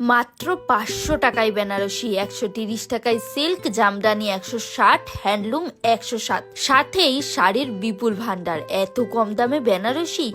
মাত্র 500 টাকায় বেনারসি, 130 টাকায় সিল্ক, জামদানি 160, হ্যান্ডলুম 107, সাথেই শাড়ির বিপুল ভান্ডার। এত কম দামে বেনারসি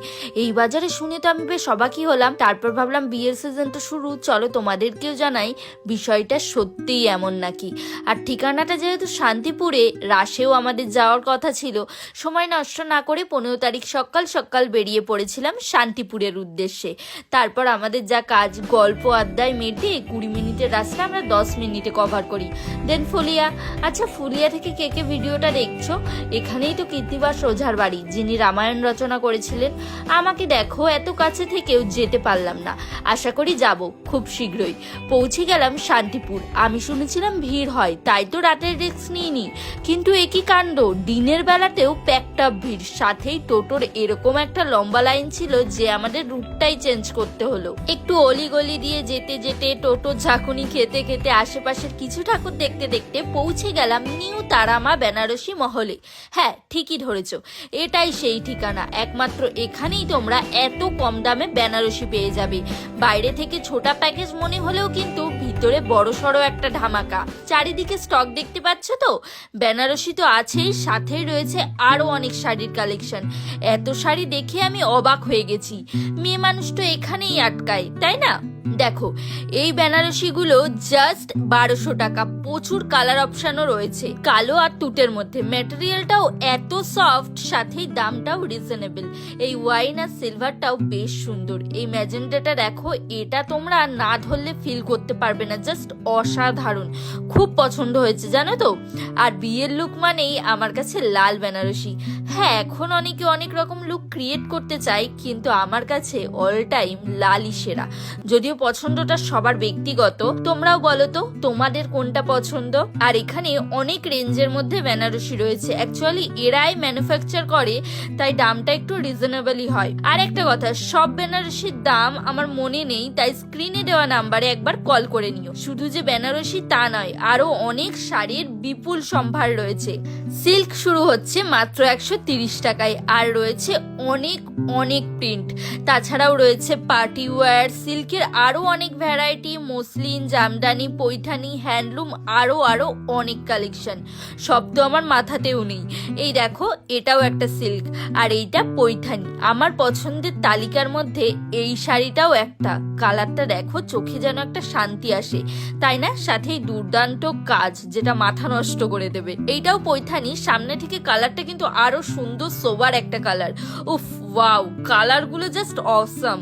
এই বাজারে শুনে তো আমি বেশ অবাকই হলাম। তারপর ভাবলাম বিয়ের সিজন তো শুরু, চলো তোমাদেরকেও জানাই বিষয়টা সত্যিই এমন নাকি। আর ঠিকানাটা যেহেতু শান্তিপুরে, রাশেও আমাদের যাওয়ার কথা ছিল, সময় নষ্ট না করে 15 তারিখ সকাল সকাল বেরিয়ে পড়েছিলাম শান্তিপুরের উদ্দেশ্যে। তারপর আমাদের যা কাজ, গল্প আড্ডায় মেটে 20 মিনিটের রাস্তা আমরা 10 মিনিটে কভার করি। দেন ফুলিয়া। আচ্ছা, ফুলিয়া থেকে কে কে ভিডিওটা দেখছো? এখানেই তো কীর্তিবাস ওঝার বাড়ি, যিনি রামায়ণ রচনা করেছিলেন। আমাকে দেখো, এত কাছে থেকেও যেতে পারলাম না। আশা করি যাব খুব শীঘ্রই। পৌঁছে গেলাম শান্তিপুর। আমি শুনেছিলাম ভিড় হয়, তাই তো রাতের রিস্ক নিইনি। কিন্তু একই কাণ্ড, দিনের বেলাতেও প্যাকটাপ ভিড়, সাথেই টোটোর এরকম একটা লম্বা লাইন ছিল যে আমাদের রুটটাই চেঞ্জ করতে হলো। একটু অলিগলি দিয়ে যেতে যেতে, টোটো ঝাঁকুনি খেতে খেতে, আশেপাশের কিছু ঠাকুর দেখতে দেখতে পৌঁছে গেলাম নিউ তারামা বেনারসি মহলে। হ্যাঁ, ঠিকই ধরেছো, এটাই সেই ঠিকানা। একমাত্র এখানেই তোমরা এত কম দামে বেনারসি পেয়ে যাবে। বাইরে থেকে ছোটা প্যাকেজ মনে হলেও কিন্তু ভিতরে বড় সড়ো একটা ধামাকা। চারিদিকে স্টক দেখতে পাচ্ছ তো? বেনারসি তো আছেই, সাথেই রয়েছে আরো অনেক শাড়ির কালেকশন। এত শাড়ি দেখে আমি অবাক হয়ে গেছি। মেয়ে মানুষ তো এখানেই আটকায়, তাই না? দেখো, এই বেনারসি গুলো জাস্ট 1200 টাকা। প্রচুর কালার অপশনও রয়েছে, কালো আর তুটের মধ্যে। ম্যাটেরিয়ালটাও এত সফট, সাথেই দামটাও রিজনেবল। এই ওয়াইন আর সিলভারটাও বেশ সুন্দর। এই ম্যাজেন্টাটা দেখো, এটা তোমরা না ধরলে ফিল করতে পারবে না, জাস্ট অসাধারণ। খুব পছন্দ হয়েছে জানো তো। আর বিয়ের লুক মানেই আমার কাছে লাল বেনারসি। হ্যাঁ, এখন অনেকে অনেক রকম লুক ক্রিয়েট করতে চায়, কিন্তু আমার কাছে অল টাইম লালই সেরা। যদিও পছন্দটা সবার ব্যক্তিগত, তোমরাও বলো তো তোমাদের কোনটা পছন্দ। আর এখানে অনেক রেঞ্জের মধ্যে বেনারসি রয়েছে। অ্যাকচুয়ালি এরাই ম্যানুফ্যাকচার করে, তাই দামটা একটু রিজনেবলই হয়। আর একটা কথা, সব বেনারসির দাম আমার মনে নেই, তাই স্ক্রিনে দেওয়া নাম্বারে একবার কল করে নিও। শুধু যে বেনারসি তা নয়, আরো অনেক শাড়ির বিপুল সম্ভার রয়েছে। সিল্ক শুরু হচ্ছে মাত্র 130 টাকায়, আর রয়েছে অনেক অনেক প্রিন্ট। তাছাড়াও রয়েছে পার্টি ওয়্যার, সিল্কের আরো অনেক variety, muslin, Jamdani, Paithani, handloom, আরো আরো অনেক কালেকশন। সব তো আমার মাথাতেও নেই। এই দেখো, এটাও একটা সিল্ক, আর এইটা পৈঠানি। আমার পছন্দের তালিকার মধ্যে এই শাড়িটাও একটা। কালারটা দেখো, চোখে যেন একটা শান্তি আসে, তাই না? সাথেই দুর্দান্ত কাজ, যেটা মাথা নষ্ট করে দেবে। এইটাও পৈঠানি, সামনে থেকে কালারটা কিন্তু আরো সুন্দর সোবার একটা কালার। উফ, ওয়াও, কালার গুলো জাস্ট অসাম।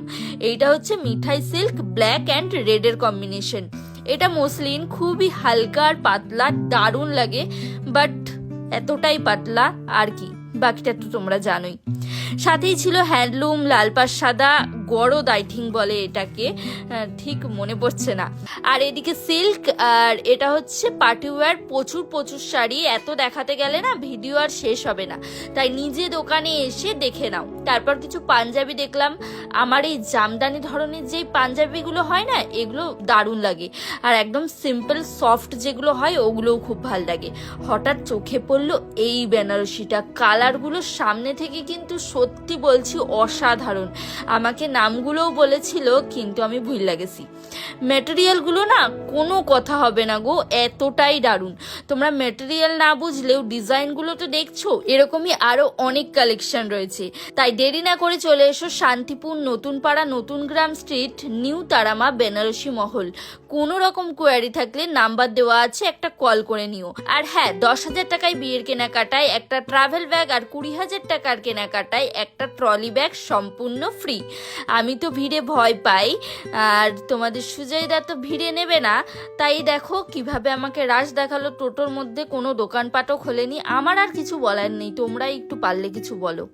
এইটা হচ্ছে মিঠাই সিল্ক, ব্ল্যাক অ্যান্ড রেড এর কম্বিনেশন। এটা মসলিন, খুবই হালকা আর পাতলা, দারুণ লাগে। বাট এতটাই পাতলা আর কি, বাকিটা তো তোমরা জানোই। সাথেই ছিল হ্যান্ডলুম, লালপাস সাদা, গড়দ আই থিঙ্ক বলে এটাকে, ঠিক মনে পড়ছে না। আর এদিকে সিল্ক, আর এটা হচ্ছে পার্টিওয়্যার। প্রচুর প্রচুর শাড়ি, এত দেখাতে গেলে না ভিডিও আর শেষ হবে না, তাই নিজে দোকানে এসে দেখে নাও। তারপর কিছু পাঞ্জাবি দেখলাম। আমার এই জামদানি ধরনের যেই পাঞ্জাবিগুলো হয় না, এগুলো দারুণ লাগে। আর একদম সিম্পল সফট যেগুলো হয়, ওগুলোও খুব ভাল লাগে। হঠাৎ চোখে পড়লো এই বেনারসিটা। কালারগুলো সামনে থেকে কিন্তু সত্যি বলছি অসাধারণ। আমাকে নামগুলোও বলেছিল, কিন্তু আমি ভুলে গেছি। ম্যাটেরিয়ালগুলো না কোনো কথা হবে না গো, এতটাই দারুণ। তোমরা ম্যাটেরিয়াল না বুঝলেও ডিজাইনগুলো তো দেখছো। এরকমই আরো অনেক কালেকশন রয়েছে, তাই দেরি না করে চলে এসো শান্তিপুর নতুন পাড়া, নতুন গ্রাম স্ট্রিট, নিউ তারামা বেনারসি মহল। কোনো রকম কোয়ারি থাকলে নাম্বার দেওয়া আছে, একটা কল করে নিও। আর হ্যাঁ, 10,000 টাকায় বিয়ের কেনাকাটায় একটা ট্রাভেল ব্যাগ, আর 20,000 টাকার কেনাকাটায় একটা ট্রলি ব্যাগ সম্পূর্ণ ফ্রি। আমি তো ভিড়ে ভয় পাই, আর তোমাদের সুজয়দা তো ভিড়ে নেবে না, তাই দেখো কিভাবে আমাকে রাশ দেখালো। টোটোর মধ্যে কোনো দোকানপাটও খোলেনি। আমার আর কিছু বলার নেই, তোমরা একটু পারলে কিছু বলো।